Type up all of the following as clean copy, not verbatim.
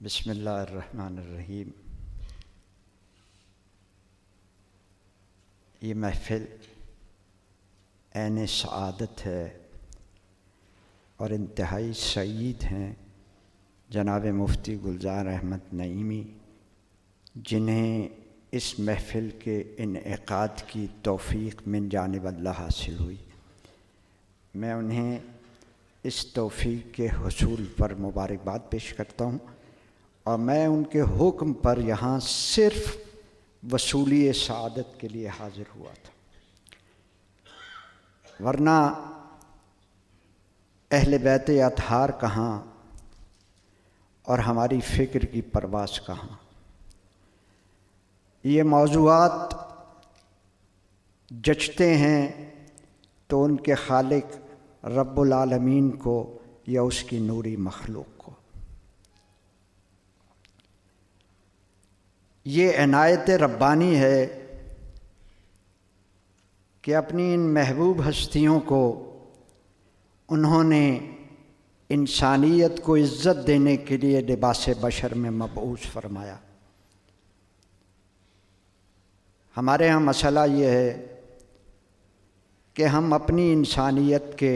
بسم اللہ الرحمن الرحیم۔ یہ محفل عین سعادت ہے اور انتہائی سعید ہیں جناب مفتی گلزار احمد نعیمی، جنہیں اس محفل کے انعقاد کی توفیق من جانب اللہ حاصل ہوئی۔ میں انہیں اس توفیق کے حصول پر مبارکباد پیش کرتا ہوں، اور میں ان کے حکم پر یہاں صرف وصولی سعادت کے لیے حاضر ہوا تھا، ورنہ اہل بیت اطہار کہاں اور ہماری فکر کی پرواز کہاں۔ یہ موضوعات جچتے ہیں تو ان کے خالق رب العالمین کو یا اس کی نوری مخلوق کو۔ یہ عنایت ربانی ہے کہ اپنی ان محبوب ہستیوں کو انہوں نے انسانیت کو عزت دینے کے لیے لباس بشر میں مبعوث فرمایا۔ ہمارے ہاں مسئلہ یہ ہے کہ ہم اپنی انسانیت کے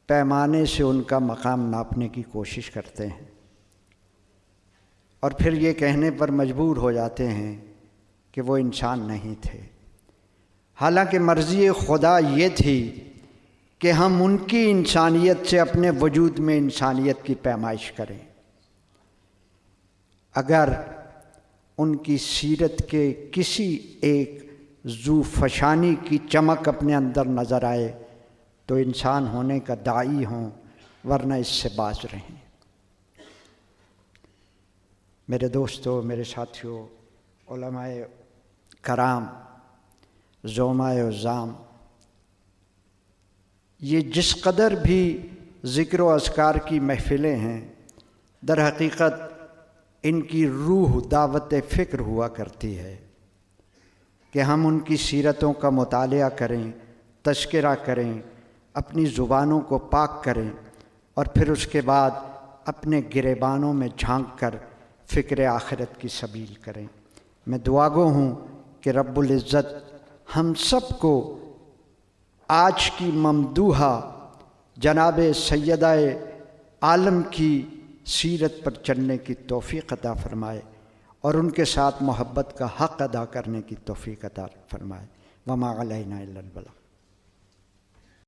پیمانے سے ان کا مقام ناپنے کی کوشش کرتے ہیں، اور پھر یہ کہنے پر مجبور ہو جاتے ہیں کہ وہ انسان نہیں تھے، حالانکہ مرضی خدا یہ تھی کہ ہم ان کی انسانیت سے اپنے وجود میں انسانیت کی پیمائش کریں۔ اگر ان کی سیرت کے کسی ایک ذو فشانی کی چمک اپنے اندر نظر آئے تو انسان ہونے کا داعی ہوں، ورنہ اس سے باز رہیں۔ میرے دوستو، میرے ساتھیوں، علماء کرام، زعماء عظام، یہ جس قدر بھی ذکر و اذکار کی محفلیں ہیں، در حقیقت ان کی روح دعوت فکر ہوا کرتی ہے کہ ہم ان کی سیرتوں کا مطالعہ کریں، تذکرہ کریں، اپنی زبانوں کو پاک کریں، اور پھر اس کے بعد اپنے گریبانوں میں جھانک کر فکر آخرت کی سبیل کریں۔ میں دعا گو ہوں کہ رب العزت ہم سب کو آج کی ممدوحہ جناب سیدہ عالم کی سیرت پر چلنے کی توفیق عطا فرمائے، اور ان کے ساتھ محبت کا حق ادا کرنے کی توفیق عطا فرمائے۔ وما علینا الا البلاغ۔